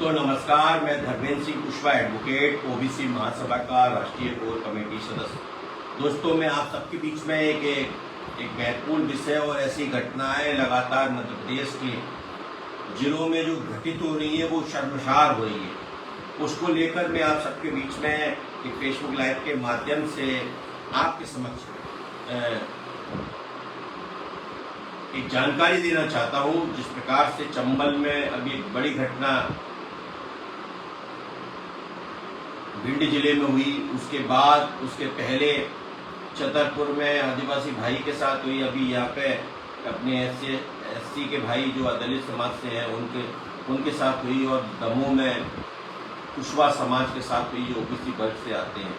दोस्तों नमस्कार, मैं धर्मेंद्र सिंह कुशवाहा एडवोकेट ओबीसी महासभा का राष्ट्रीय कोर कमेटी सदस्य। दोस्तों मैं आप सबके बीच में एक महत्वपूर्ण विषय और ऐसी घटनाएं लगातार मध्य प्रदेश के जिलों में जो घटित हो रही है वो शर्मसार हो रही है। उसको लेकर मैं आप सबके बीच में एक फेसबुक लाइव के माध्यम से आपके समक्ष एक जानकारी देना चाहता हूं। जिस प्रकार से चंबल में अभी एक बड़ी घटना भिंड जिले में हुई, उसके बाद उसके पहले छतरपुर में आदिवासी भाई के साथ हुई, अभी यहाँ पे अपने एससी के भाई जो दलित समाज से हैं उनके साथ हुई, और दमोह में कुशवाहा समाज के साथ हुई जो ओबीसी वर्ग से आते हैं।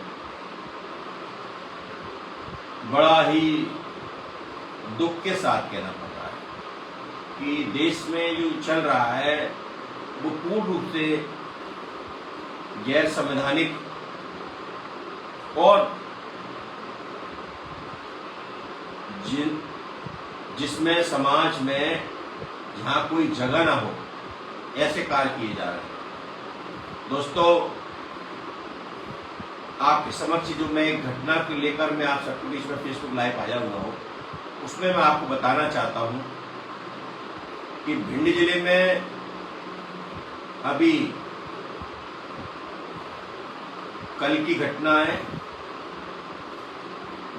बड़ा ही दुख के साथ कहना पड़ रहा है कि देश में जो चल रहा है वो पूर्ण रूप से गैर संवैधानिक और जिसमें समाज में जहां कोई जगह ना हो ऐसे कार्य किए जा रहे हैं। दोस्तों आपके समक्ष जो मैं एक घटना को लेकर मैं आप सबके बीच में फेसबुक लाइव आया हुआ हूं, उसमें मैं आपको बताना चाहता हूं कि भिंड जिले में अभी कल की घटना है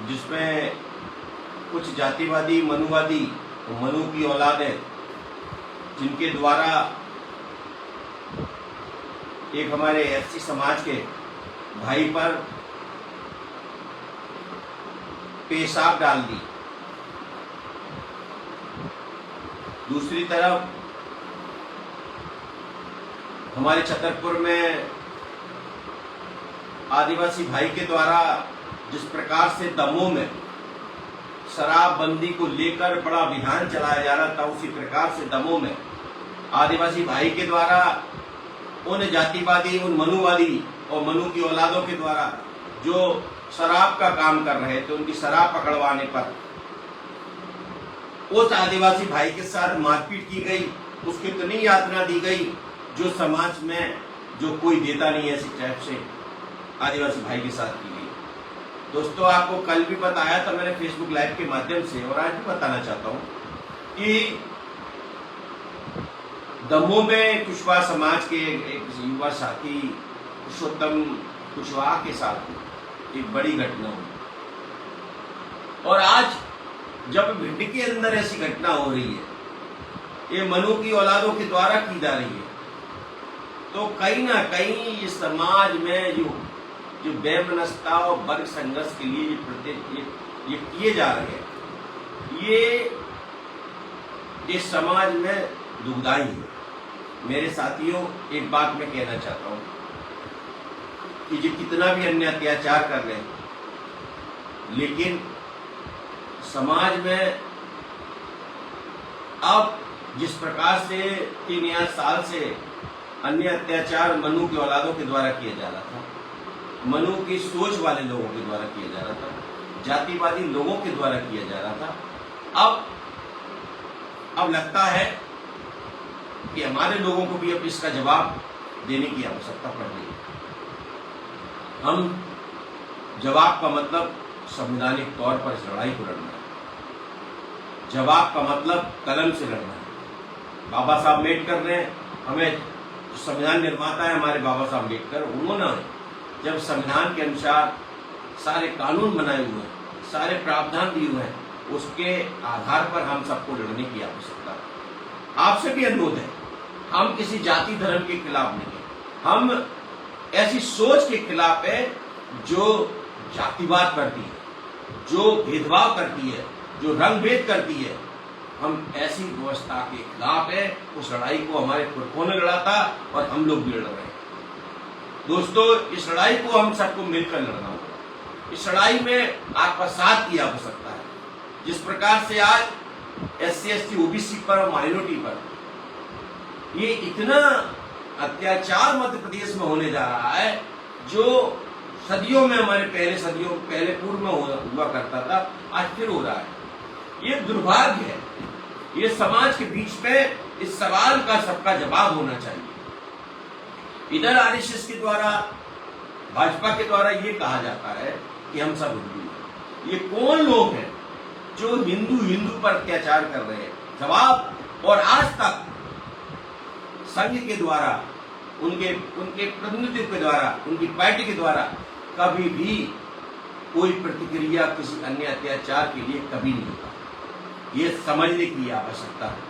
जिसमें कुछ जातिवादी मनुवादी मनु की औलाद है जिनके द्वारा एक हमारे एससी समाज के भाई पर पेशाब डाल दी। दूसरी तरफ हमारे छतरपुर में आदिवासी भाई के द्वारा जिस प्रकार से दमोह में शराबबंदी को लेकर बड़ा अभियान चलाया जा रहा था, उसी प्रकार से दमोह में आदिवासी भाई के द्वारा उन जातिवादी उन मनुवादी और मनु की औलादों के द्वारा जो शराब का काम कर रहे थे उनकी शराब पकड़वाने पर उस आदिवासी भाई के साथ मारपीट की गई, उसकी इतनी यातना दी गई जो समाज में जो कोई देता नहीं, ऐसी टाइप से आदिवासी भाई के साथ की गई। दोस्तों आपको कल भी बताया था मैंने फेसबुक लाइव के माध्यम से, और आज भी बताना चाहता हूं कि दमोह में कुशवाहा समाज के एक युवा साथी पुरुषोत्तम कुशवाहा के साथ एक बड़ी घटना हुई, और आज जब भिंड के अंदर ऐसी घटना हो रही है, ये मनु की औलादों के द्वारा की जा रही है, तो कहीं ना कहीं ये समाज में जो बेमनस्ता और वर्ग संघर्ष के लिए ये किए जा रहे हैं, ये समाज में दुखदाई है। मेरे साथियों एक बात मैं कहना चाहता हूं कि जो कितना भी अन्य अत्याचार कर रहे हैं, लेकिन समाज में अब जिस प्रकार से 3 साल से अन्य अत्याचार मनु के औलादों के द्वारा किया जा रहा था, मनु की सोच वाले लोगों के द्वारा किया जा रहा था, जातिवादी लोगों के द्वारा किया जा रहा था, अब लगता है कि हमारे लोगों को भी अब इसका जवाब देने की आवश्यकता पड़ रही है। हम जवाब का मतलब संवैधानिक तौर पर इस लड़ाई को लड़ना है, जवाब का मतलब कलम से लड़ना है। बाबा साहब अम्बेडकर ने हमें, संविधान निर्माता है हमारे बाबा साहब अम्बेडकर, उन्होंने जब संविधान के अनुसार सारे कानून बनाए हुए हैं, सारे प्रावधान दिए हुए हैं, उसके आधार पर हम सबको लड़ने की आवश्यकता है। आपसे भी अनुरोध है, हम किसी जाति धर्म के खिलाफ नहीं है, हम ऐसी सोच के खिलाफ है जो जातिवाद करती है, जो भेदभाव करती है, जो रंग भेद करती है। हम ऐसी व्यवस्था के खिलाफ है। उस लड़ाई को हमारे पुरखों ने लड़ा था और हम लोग भी लड़ रहे हैं। दोस्तों इस लड़ाई को हम सबको मिलकर लड़ना होगा। इस लड़ाई में आपका साथ की आवश्यकता है। जिस प्रकार से आज एससी एसटी ओबीसी पर और माइनॉरिटी पर ये इतना अत्याचार मध्य प्रदेश में होने जा रहा है, जो सदियों में हमारे पहले पूर्व में हुआ करता था, आज फिर हो रहा है। ये दुर्भाग्य है। ये समाज के बीच में इस सवाल का सबका जवाब होना चाहिए इधर आरएसएस के द्वारा, भाजपा के द्वारा ये कहा जाता है कि हम सब हिंदू हैं। ये कौन लोग हैं जो हिंदू हिंदू पर अत्याचार कर रहे हैं? जवाब, और आज तक संघ के द्वारा, उनके प्रतिनिधित्व के द्वारा, उनकी पार्टी के द्वारा कभी भी कोई प्रतिक्रिया किसी अन्य अत्याचार के लिए कभी नहीं होता। ये समझने की आवश्यकता है।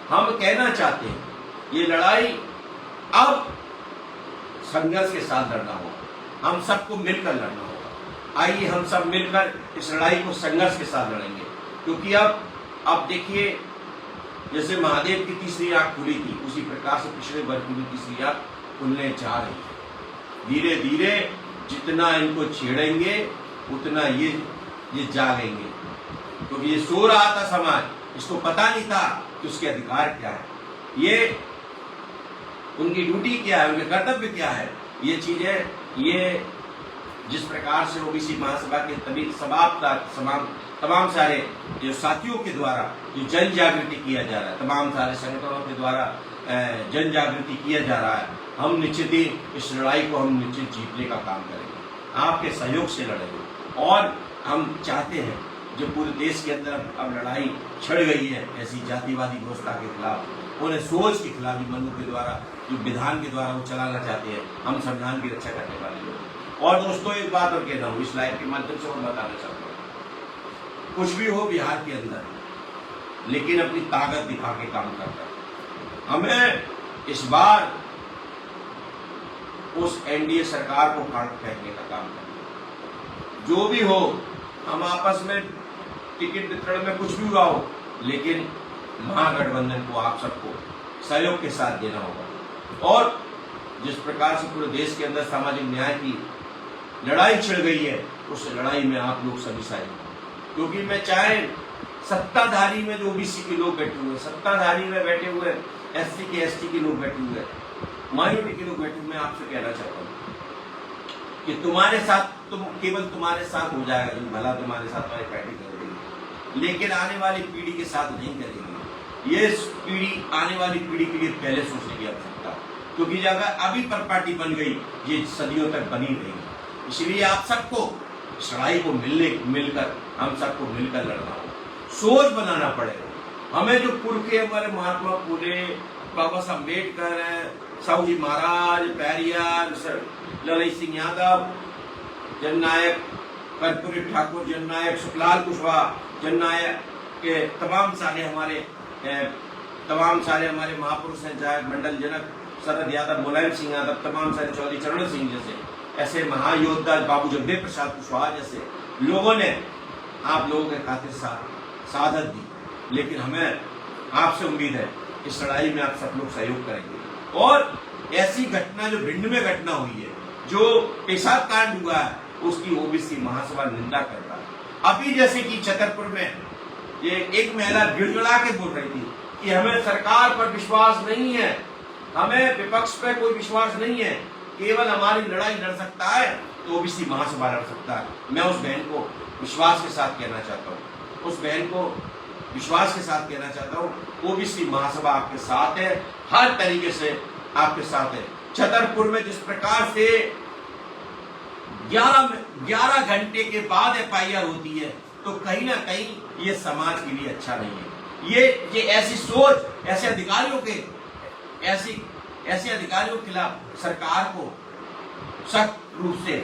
हम कहना चाहते हैं ये लड़ाई अब संघर्ष के साथ लड़ना होगा, हम सबको मिलकर लड़ना होगा। आइए हम सब मिलकर इस लड़ाई को संघर्ष के साथ लड़ेंगे, क्योंकि अब देखिए, जैसे महादेव की तीसरी आंख खुली थी, उसी प्रकार से पिछले वर्ष की तीसरी आंख खुलने जा रही है। धीरे धीरे जितना इनको छेड़ेंगे उतना ये जागेंगे, क्योंकि ये सो रहा था समाज, इसको पता नहीं था कि उसके अधिकार क्या है, ये उनकी ड्यूटी क्या है, उनके कर्तव्य क्या है। ये चीजें, ये जिस प्रकार से ओबीसी महासभा के तमाम सारे जो साथियों के द्वारा जो जन जागृति किया जा रहा है, तमाम सारे संगठनों के द्वारा जन जागृति किया जा रहा है, हम निश्चित ही इस लड़ाई को हम निश्चित जीतने का काम करेंगे, आपके सहयोग से लड़ेंगे। और हम चाहते हैं जो पूरे देश के अंदर अब लड़ाई छिड़ गई है ऐसी जातिवादी व्यवस्था के खिलाफ, उन्हें सोच के खिलाफ, मनु के द्वारा, जो विधान के द्वारा वो चलाना चाहते हैं, हम संविधान की रक्षा करने वाले लोग। और दोस्तों एक बात और कहना हूँ, इस लाइव के माध्यम से मैं बताना चाहता हूँ, कुछ भी हो बिहार के अंदर, लेकिन अपनी ताकत दिखा के काम करता है। हमें इस बार उस एनडीए सरकार को फाड़ फेंकने का काम करना है। जो भी हो, हम आपस में टिकट वितरण में कुछ भी हुआ हो, लेकिन महागठबंधन को आप सबको सहयोग के साथ देना होगा। और जिस प्रकार से पूरे देश के अंदर सामाजिक न्याय की लड़ाई छिड़ गई है, उस लड़ाई में आप लोग सभी सहयोग, क्योंकि मैं चाहे सत्ताधारी में जो ओबीसी के लोग बैठे हुए, सत्ताधारी में बैठे हुए एससी के एसटी के लोग बैठे हुए, माइनॉरिटी के लोग बैठे हुए, मैं आपसे कहना चाहता हूँ कि तुम्हारे साथ, केवल तुम्हारे साथ हो जाएगा जो भला तुम्हारे साथ तुम्हारी पार्टी कर देगी, लेकिन आने वाली पीढ़ी के साथ नहीं करेगी। ये पीढ़ी, आने वाली पीढ़ी के लिए पहले सोचने की आवश्यकता है, क्योंकि अगर अभी पर पार्टी बन गई, ये सदियों तक बनी रहेगी। इसलिए आप सबको इस लड़ाई को मिलकर हम सबको मिलकर लड़ना होगा, सोच बनाना पड़ेगा। हमें जो पुरखे हमारे महात्मा फुले, बाबा साहब अम्बेडकर, साहू जी महाराज, पेरियार, ललित सिंह यादव, जननायक कर्पूरी ठाकुर, जननायक सुखलाल कुशवाहा, जननायक के तमाम सारे हमारे महापुरुष हैं, चाहे मंडल जनक शरद यादव, मुलायम सिंह यादव, तमाम सारे चौधरी चरण सिंह जैसे ऐसे महायोद्धा, बाबू जगदेव प्रसाद कुशवाहा जैसे लोगों ने आप लोगों के खातिर साधत दी। लेकिन हमें आपसे उम्मीद है इस लड़ाई में आप सब लोग सहयोग करेंगे। और ऐसी घटना जो भिंड में घटना हुई है, जो पेशाब कांड हुआ है, उसकी ओबीसी महासभा निंदा करता है। अभी जैसे कि छतरपुर में ये एक महिला गिड़गिड़ा के बोल रही थी कि हमें सरकार पर विश्वास नहीं है, हमें विपक्ष पर कोई विश्वास नहीं है, केवल हमारी लड़ाई लड़ सकता है तो ओबीसी महासभा लड़ सकता है। मैं उस बहन को विश्वास के साथ कहना चाहता हूँ, उस बहन को विश्वास के साथ कहना चाहता हूँ, ओबीसी महासभा आपके साथ है, हर तरीके से आपके साथ है। छतरपुर में जिस प्रकार से 11 घंटे के बाद एफआईआर होती है, तो कहीं ना कहीं ये समाज के लिए अच्छा नहीं है। ये ऐसी सोच, ऐसे अधिकारियों के खिलाफ सरकार को सख्त रूप से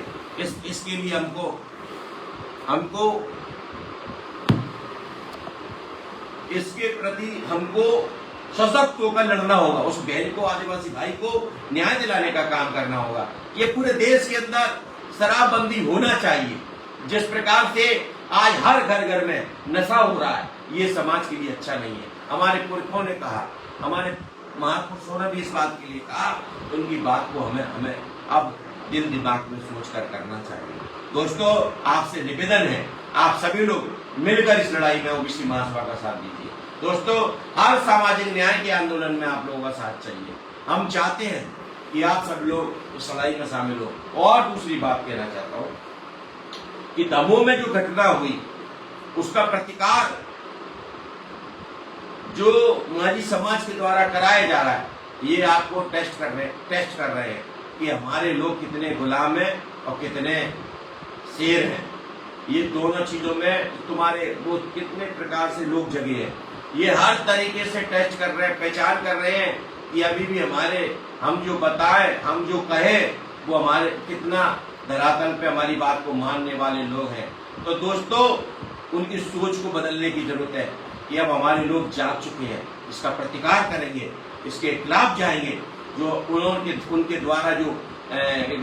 इसके लिए हमको इसके प्रति हमको सशक्त होकर लड़ना होगा। उस बहन को, आदिवासी भाई को न्याय दिलाने का काम करना होगा। ये पूरे देश के अंदर शराबबंदी होना चाहिए। जिस प्रकार से आज हर घर में नशा हो रहा है, ये समाज के लिए अच्छा नहीं है। हमारे पुरखों ने कहा, हमारे महापुरुषों ने भी इस बात के लिए कहा, उनकी बात को हमें अब दिल दिमाग में सोचकर करना चाहिए। दोस्तों, आपसे निवेदन है, आप सभी लोग मिलकर इस लड़ाई में ओबीसी महासभा का साथ दीजिए। दोस्तों, हर सामाजिक न्याय के आंदोलन में आप लोगों का साथ चाहिए। हम चाहते हैं कि आप सब लोग इस लड़ाई में शामिल हो। और दूसरी बात कहना चाहता हूँ कि दमोह में जो घटना हुई, उसका प्रतिकार जो माझी समाज के द्वारा कराया जा रहा है, ये आपको टेस्ट कर रहे हैं कि हमारे लोग कितने गुलाम हैं और कितने शेर हैं। ये दोनों चीजों में तुम्हारे वो कितने प्रकार से लोग जगे हैं, ये हर तरीके से टेस्ट कर रहे हैं, पहचान कर रहे हैं कि अभी भी हमारे हम जो बताए, हम जो कहे, वो हमारे कितना धरातल पे हमारी बात को मानने वाले लोग हैं। तो दोस्तों, उनकी सोच को बदलने की जरूरत है कि अब हमारे लोग जाग चुके हैं, इसका प्रतिकार करेंगे, इसके खिलाफ जाएंगे। जो उनके द्वारा जो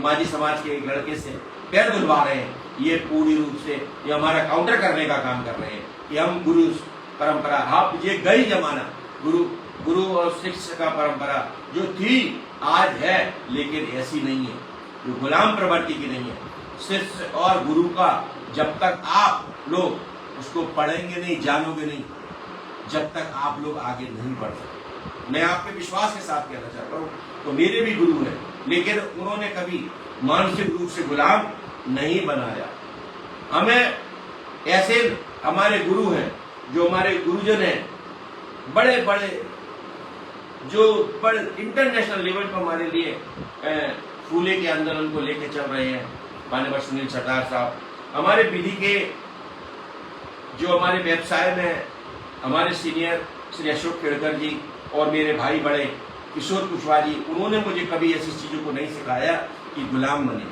माझी समाज के एक लड़के से पैर धुलवा रहे हैं, ये पूरी रूप से ये हमारा काउंटर करने का काम कर रहे हैं कि हम गुरु परंपरा, आप ये गई जमाना गुरु और शिष्य का परंपरा जो थी आज है, लेकिन ऐसी नहीं है, जो गुलाम प्रवृत्ति की नहीं है। शिष्य और गुरु का जब तक आप लोग उसको पढ़ेंगे नहीं, जानोगे नहीं, जब तक आप लोग आगे नहीं बढ़ सकते। मैं आपके विश्वास के साथ कहना चाहता हूँ, तो मेरे भी गुरु हैं, लेकिन उन्होंने कभी मानसिक रूप से गुलाम नहीं बनाया हमें। ऐसे हमारे गुरु हैं, जो हमारे गुरुजन हैं, बड़े बड़े जो बड़े इंटरनेशनल लेवल पर हमारे लिए फूले के आंदोलन को लेकर चल रहे हैं। माननीय सुनील सरदार साहब, हमारे विधि के जो हमारे व्यवसाय में हमारे सीनियर श्री अशोक खेड़कर जी और मेरे भाई बड़े किशोर कुशवाहा जी, उन्होंने मुझे कभी ऐसी चीजों को नहीं सिखाया कि गुलाम बने,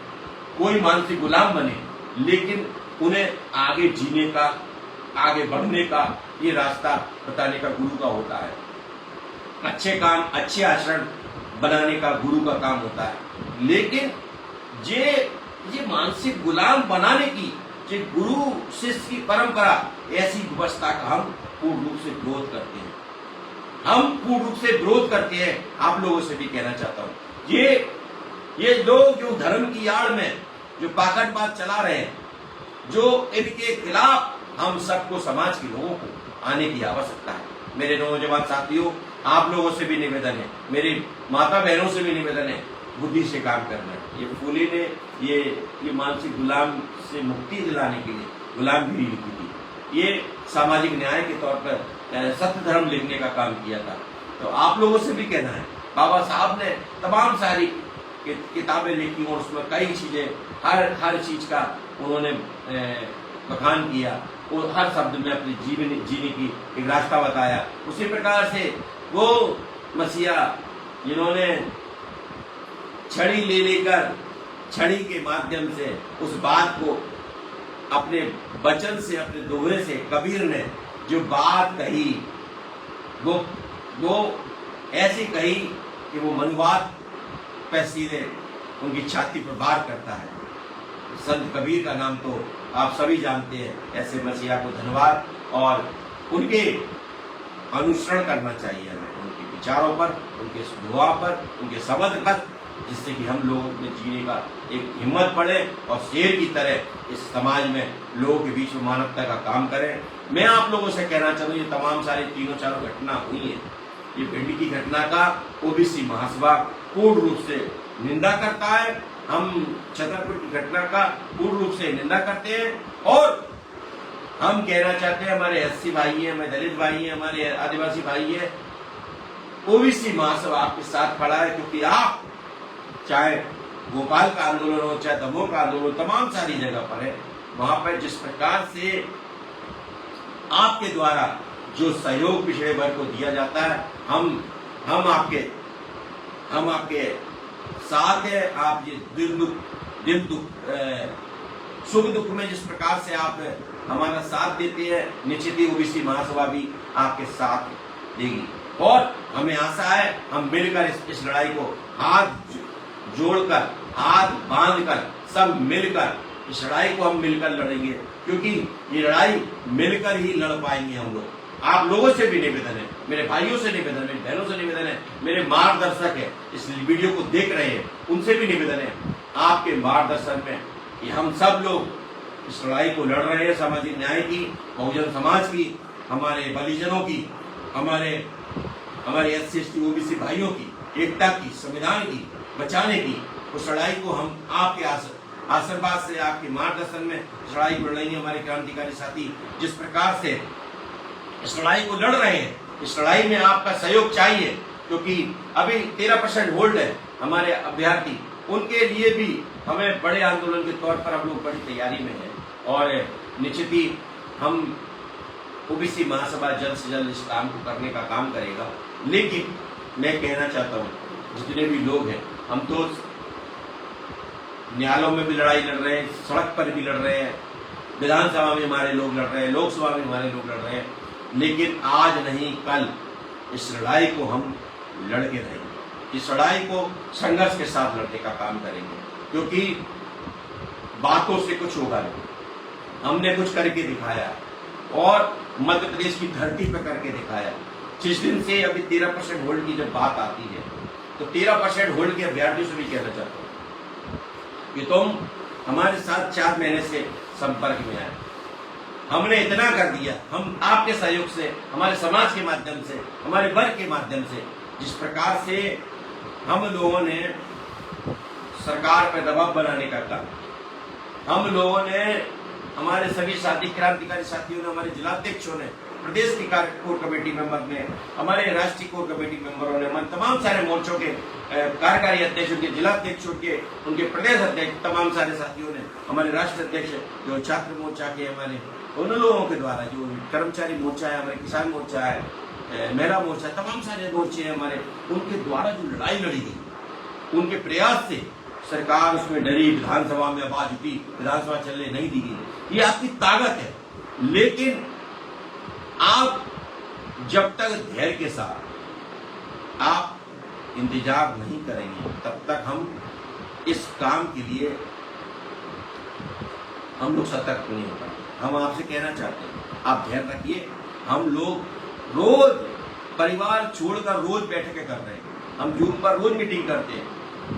कोई मानसिक गुलाम बने, लेकिन उन्हें आगे जीने का, आगे बढ़ने का ये रास्ता बताने का गुरु का होता है। अच्छे काम, अच्छे आचरण बनाने का गुरु का काम होता है। लेकिन ये मानसिक गुलाम बनाने की जो गुरु शिष्य की परंपरा, ऐसी व्यवस्था का हम पूर्ण रूप से विरोध करते हैं। हम पूर्ण रूप से विरोध करते हैं। आप लोगों से भी कहना चाहता हूं, ये लोग जो धर्म की आड़ में जो पाखंडवाद चला रहे हैं, जो इनके खिलाफ हम सबको, समाज के लोगों को आने की आवश्यकता है। मेरे नौजवान साथियों, आप लोगों से भी निवेदन है, मेरी माता बहनों से भी निवेदन है, बुद्धि से काम करना है। ये फूले ने ये मानसिक गुलाम से मुक्ति दिलाने के लिए गुलामगिरी लिखी थी। ये सामाजिक न्याय के तौर पर सत्य धर्म लिखने का काम किया था। तो आप लोगों से भी कहना है, बाबा साहब ने तमाम सारी किताबें लिखी और उसमें कई चीजें, हर चीज का उन्होंने बखान किया और हर शब्द में अपने जीने की एक रास्ता बताया। उसी प्रकार से वो मसीहा जिन्होंने छड़ी ले लेकर, छड़ी के माध्यम से उस बात को अपने वचन से, अपने दोहे से, कबीर ने जो बात कही, वो ऐसी कही कि वो मनुवाद पे सीधे उनकी छाती पर वार करता है। संत कबीर का नाम तो आप सभी जानते हैं। ऐसे मसीहा को धन्यवाद, और उनके अनुसरण करना चाहिए हमें, उनके विचारों पर, उनके दुआ पर, उनके शब्द पर, जिससे कि हम लोगों में जीने का एक हिम्मत बढ़े और शेर की तरह इस समाज में लोगों के बीच में मानवता का काम करें। मैं आप लोगों से कहना चाहूँ, ये तमाम सारी तीनों चारों घटना हुई है, ये भिंडी की घटना का ओबीसी महासभा पूर्ण रूप से निंदा करता है। हम छतरपुर की घटना का पूर्ण रूप से निंदा करते हैं, और हम कहना चाहते हैं, हमारे एससी भाई हैं, हमारे दलित भाई हैं, हमारे आदिवासी भाई हैं, ओबीसी महासभा आपके साथ खड़ा है। क्योंकि आप चाहे भोपाल का आंदोलन हो, चाहे दमोह का आंदोलन, तमाम सारी जगह पर है, वहां पर जिस प्रकार से आपके द्वारा जो सहयोग पिछड़े वर्ग को दिया जाता है, हम आपके साथ है। आप ये दिल दुख सुख दुख में जिस प्रकार से आप हमारा साथ देते हैं, निश्चित ही ओबीसी महासभा भी आपके साथ देगी। और हमें आशा है, हम मिलकर इस लड़ाई को हाथ जोड़कर, हाथ बांधकर, सब मिलकर इस लड़ाई को हम मिलकर लड़ेंगे, क्योंकि ये लड़ाई मिलकर ही लड़ पाएंगे हम लोग। आप लोगों से भी निवेदन है, मेरे भाइयों से निवेदन है, मेरी बहनों से निवेदन है, मेरे मार्गदर्शक है, इस वीडियो को देख रहे हैं, उनसे भी निवेदन है, आपके मार्गदर्शन में कि हम सब लोग इस लड़ाई को लड़ रहे हैं, सामाजिक न्याय की, बहुजन समाज की, हमारे बलिजनों की, हमारे एससी एसटी ओबीसी भाइयों की एकता की, संविधान की, बचाने की। उस लड़ाई को हम आपके आशीर्वाद से, आपके मार्गदर्शन में इस लड़ाई को लड़ेंगे। हमारे क्रांतिकारी साथी जिस प्रकार से इस लड़ाई को लड़ रहे हैं, इस लड़ाई में आपका सहयोग चाहिए। क्योंकि अभी 13% होल्ड है हमारे अभ्यर्थी, उनके लिए भी हमें बड़े आंदोलन के तौर पर हम लोग बड़ी तैयारी में हैं और निश्चित ही हम ओबीसी महासभा जल्द से जल्द इस काम को करने का काम करेगा। लेकिन मैं कहना चाहता हूँ जितने भी लोग हैं, हम तो न्यायालयों में भी लड़ाई लड़ रहे हैं, सड़क पर भी लड़ रहे हैं, विधानसभा में हमारे लोग लड़ रहे हैं, लोकसभा में हमारे लोग लड़ रहे हैं, लेकिन आज नहीं कल इस लड़ाई को हम लड़के रहेंगे। इस लड़ाई को संघर्ष के साथ लड़ने का काम करेंगे, क्योंकि बातों से कुछ होगा नहीं। हमने कुछ करके दिखाया और मध्य प्रदेश की धरती पर करके दिखाया। जिस दिन से अभी 13% होल्ड की जब बात आती है तो 13% होल्ड के अभ्यर्थियों से भी कहना चाहता हूँ कि तुम हमारे साथ 4 महीने से संपर्क में आए, हमने इतना कर दिया, हम आपके सहयोग से, हमारे समाज के माध्यम से, हमारे वर्ग के माध्यम से, जिस प्रकार से हम लोगों ने सरकार पर दबाव बनाने का काम, हम लोगों ने, हमारे सभी साथी क्रांतिकारी साथियों ने, हमारे जिलाध्यक्षों ने, प्रदेश की कोर कमेटी मेंबर ने, हमारे राष्ट्रीय कोर कमेटी मेंबरों ने, हमारे तमाम सारे मोर्चों के कार्यकारी अध्यक्षों के, जिलाध्यक्षों के, उनके प्रदेश अध्यक्ष, तमाम सारे साथियों ने, हमारे राष्ट्रीय अध्यक्ष जो छात्र मोर्चा के, हमारे उन लोगों के द्वारा, जो कर्मचारी मोर्चा है, हमारे किसान मोर्चा है, महिला मोर्चा, तमाम सारे मोर्चे हैं हमारे, उनके द्वारा जो लड़ाई लड़ी गई, उनके प्रयास से सरकार उसमें डरी, विधानसभा में आवाज उठी, विधानसभा चलने नहीं दी गई। ये आपकी ताकत है। लेकिन आप जब तक धैर्य के साथ आप इंतजार नहीं करेंगे, तब तक हम इस काम के लिए हम लोग सतर्क नहीं हो पाएंगे। हम आपसे कहना चाहते हैं, आप धैर्य रखिए। हम लोग रोज परिवार छोड़कर रोज बैठकें कर रहे हैं, हम जूम पर रोज मीटिंग करते हैं,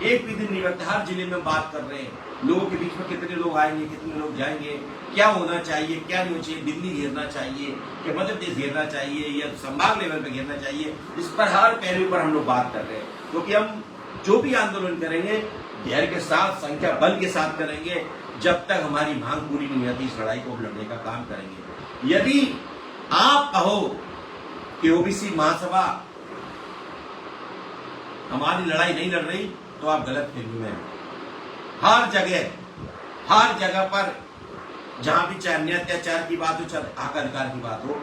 एक भी दिन नहीं करते, हर जिले में बात कर रहे हैं, लोगों के बीच में कितने लोग आएंगे, कितने लोग जाएंगे, क्या होना चाहिए, क्या नहीं होना चाहिए, दिल्ली घेरना चाहिए कि मध्य प्रदेश घेरना चाहिए या संभाग लेवल पे घेरना चाहिए, इस पर हर पहलू पर हम लोग बात कर रहे हैं। क्योंकि हम जो भी आंदोलन करेंगे धैर्य के साथ, संख्या बल के साथ करेंगे, जब तक हमारी मांग पूरी नहीं होती इस लड़ाई को लड़ने का काम करेंगे। यदि आप कहो कि ओबीसी महासभा हमारी लड़ाई नहीं लड़ रही, तो आप गलत फहमी में हैं। हर जगह पर जहां भी चाहे अन्य अत्याचार की बात हो, चाहे हक अधिकार की बात हो,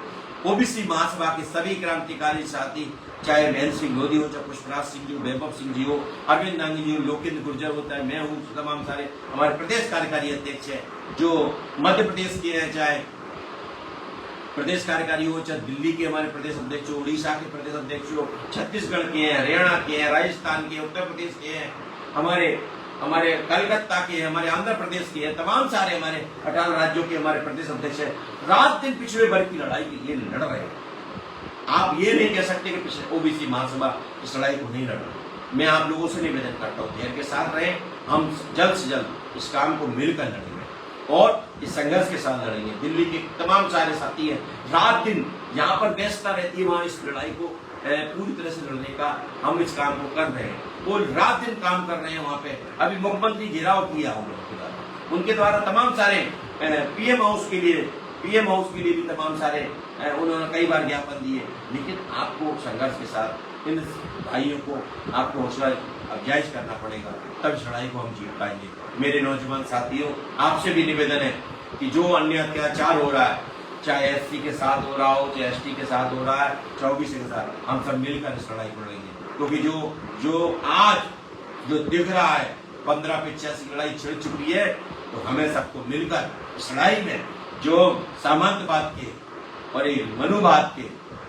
ओबीसी महासभा के सभी क्रांतिकारी साथी, चाहे महेंद्र सिंह लोधी हो, चाहे पुष्पराज सिंह जी हो, वैभव सिंह जी हो, अरविंद नांगी जी हो, लोकेंद्र गुर्जर होता है, मैं हूँ, तमाम सारे हमारे प्रदेश कार्यकारी अध्यक्ष हैं जो मध्य प्रदेश के हैं, चाहे प्रदेश कार्यकारी हो, चाहे दिल्ली के हमारे प्रदेश अध्यक्ष हो, उड़ीसा के प्रदेश अध्यक्ष हो, छत्तीसगढ़ के हैं, हरियाणा के हैं, राजस्थान के, उत्तर प्रदेश के हैं, हमारे कलकत्ता के, हमारे आंध्र प्रदेश के हैं, तमाम सारे हमारे 18 राज्यों के हमारे प्रदेश अध्यक्ष हैं, रात दिन पिछड़े वर्ग की लड़ाई के लिए लड़ रहे हैं। आप ये नहीं कह सकते कि ओबीसी महासभा इस लड़ाई को नहीं लड़ रही। मैं आप लोगों से निवेदन करता हूँ, धैर्य के साथ रहें, हम जल्द से जल्द इस काम को मिलकर लड़ेंगे और इस संघर्ष के साथ लड़ेंगे। दिल्ली के तमाम सारे साथी हैं, रात दिन यहाँ पर व्यस्तता रहती है, वहाँ इस लड़ाई को पूरी तरह से लड़ने का हम इस काम को कर रहे हैं, वो रात दिन काम कर रहे हैं वहाँ पे। अभी मुख्यमंत्री घेराव किया हम लोगों के द्वारा, उनके द्वारा तमाम सारे पीएम हाउस के लिए भी तमाम सारे उन्होंने कई बार ज्ञापन दिए। लेकिन आपको संघर्ष के साथ इन भाइयों को आपको हौसला अफजाइश करना पड़ेगा, तब इस लड़ाई को हम जीत पाएंगे। मेरे नौजवान साथियों, आपसे भी निवेदन है कि जो अन्य अत्याचार हो रहा है, चाहे एससी के साथ हो रहा हो, चाहे एसटी के साथ हो रहा है, 24 के साथ, हम सब मिलकर इस लड़ाई को लड़ेंगे। क्योंकि जो आज जो दिख रहा है 15 पे 86 लड़ाई छिड़ चुकी है, तो हमें सबको मिलकर इस लड़ाई में जो सामंतवाद के और ये मनुवाद के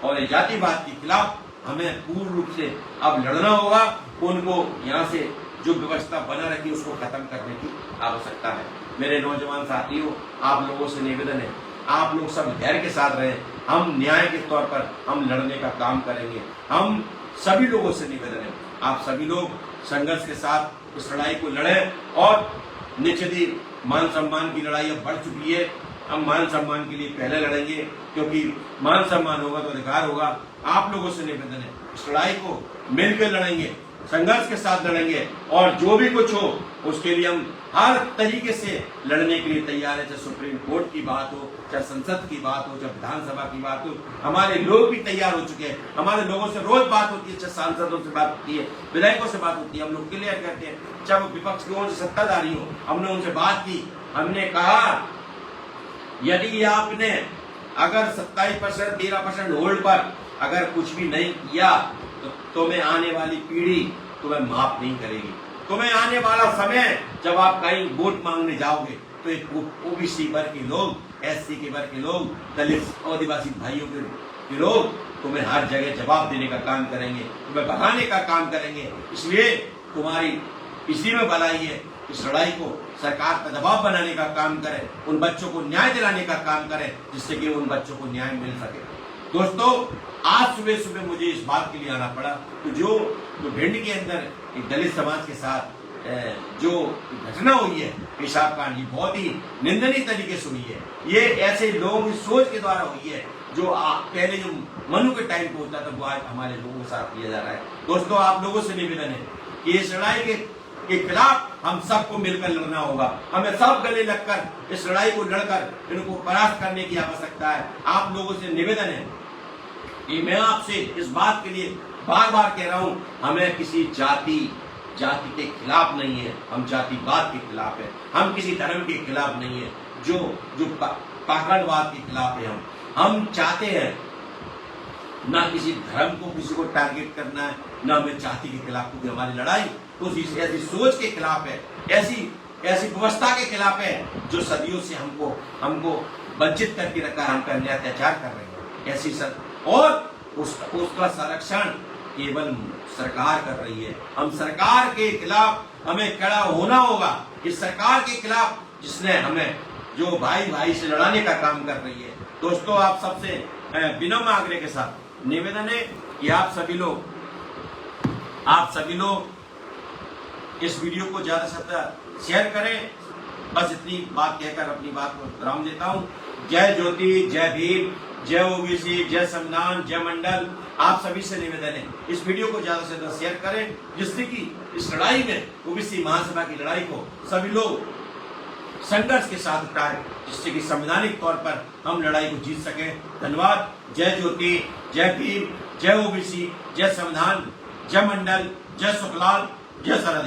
और ये जातिवाद के खिलाफ हमें पूर्ण रूप से अब लड़ना होगा। उनको यहाँ से जो व्यवस्था बना रखी उसको खत्म करने की आवश्यकता है। मेरे नौजवान साथियों, आप लोगों से निवेदन है, आप लोग सब धैर्य के साथ रहें, हम न्याय के तौर पर हम लड़ने का काम करेंगे। हम सभी लोगों से निवेदन है, आप सभी लोग संघर्ष के साथ इस लड़ाई को लड़ें और निश्चित ही मान सम्मान की लड़ाई अब बढ़ चुकी है, हम मान सम्मान के लिए पहले लड़ेंगे, क्योंकि मान सम्मान होगा तो अधिकार होगा। आप लोगों से निवेदन है, इस लड़ाई को मिलकर लड़ेंगे संघर्ष के साथ लड़ेंगे और जो भी कुछ हो उसके लिए हम हर तरीके से लड़ने के लिए तैयार है। चाहे सुप्रीम कोर्ट की बात हो, चाहे संसद की बात हो, चाहे विधानसभा की बात हो, हमारे लोग भी तैयार हो चुके हैं। हमारे लोगों से रोज बात होती है, चाहे सांसदों से बात होती है, विधायकों से बात होती है, हम लोग क्लियर करते हैं। चाहे वो विपक्ष की ओर से सत्ताधारी हो, हमने उनसे बात की, हमने कहा यदि आपने अगर 27%, 13% होल्ड पर अगर कुछ भी नहीं किया तो तुम्हें आने वाली पीढ़ी तुम्हें माफ नहीं करेगी। तुम्हें आने वाला समय जब आप कहीं वोट मांगने जाओगे तो एक ओबीसी वर्ग के लोग, एससी के वर्ग के लोग, दलित आदिवासी भाइयों के लोग तुम्हें हर जगह जवाब देने का काम करेंगे, तुम्हें भगाने का काम करेंगे। इसलिए तुम्हारी इसी में भलाई है। इस लड़ाई को सरकार पर दबाव बनाने का काम करे, उन बच्चों को न्याय दिलाने का काम करे जिससे कि उन बच्चों को न्याय मिल सके। दोस्तों, आज सुबह सुबह मुझे इस बात के लिए आना पड़ा तो जो भिंड के अंदर एक दलित समाज के साथ जो घटना हुई है, पेशाब कांड, ये बहुत ही निंदनीय तरीके से हुई है। ये ऐसे लोगों की सोच के द्वारा हुई है जो पहले जो मनु के टाइम पे होता था वो आज हमारे लोगों के साथ किया जा रहा है। दोस्तों, आप लोगों से निवेदन है कि इस लड़ाई के खिलाफ हम सबको मिलकर लड़ना होगा। हमें सब गले लगकर इस लड़ाई को लड़कर इनको परास्त करने की आवश्यकता है। आप लोगों से निवेदन है कि मैं आपसे इस बात के लिए बार बार कह रहा हूं, हमें किसी जाति के खिलाफ नहीं है, हम जातिवाद के खिलाफ है। हम किसी धर्म के खिलाफ नहीं है, जो पाखंडवाद के खिलाफ है। हम चाहते हैं ना किसी धर्म को किसी को टारगेट करना है, ना हमें जाति के खिलाफ, क्योंकि हमारी लड़ाई तो ऐसी सोच के खिलाफ है, ऐसी व्यवस्था के खिलाफ है जो सदियों से हमको वंचित करके रखा, हम पर अत्याचार कर रहे हैं। और उसका संरक्षण केवल सरकार कर रही है। हम सरकार के खिलाफ हमें खड़ा होना होगा। इस सरकार के खिलाफ जिसने हमें जो भाई से लड़ाने का काम कर रही है। दोस्तों, आप सबसे विनम्र आग्रह के साथ निवेदन है कि आप सभी लोग इस वीडियो को ज्यादा से ज्यादा शेयर करें। बस इतनी बात कहकर अपनी बात को विराम देता हूं। जय ज्योति, जय भीम, जय ओबीसी, जय संविधान, जय मंडल। आप सभी से निवेदन है इस वीडियो को ज्यादा से ज्यादा शेयर करें जिससे कि इस लड़ाई में, ओबीसी महासभा की लड़ाई को सभी लोग संघर्ष के साथ उठाएं जिससे कि संवैधानिक तौर पर हम लड़ाई को जीत सके। धन्यवाद। जय ज्योति, जय भीम, जय ओबीसी, जय संविधान, जय मंडल, जय सुखलाल, जय सरद।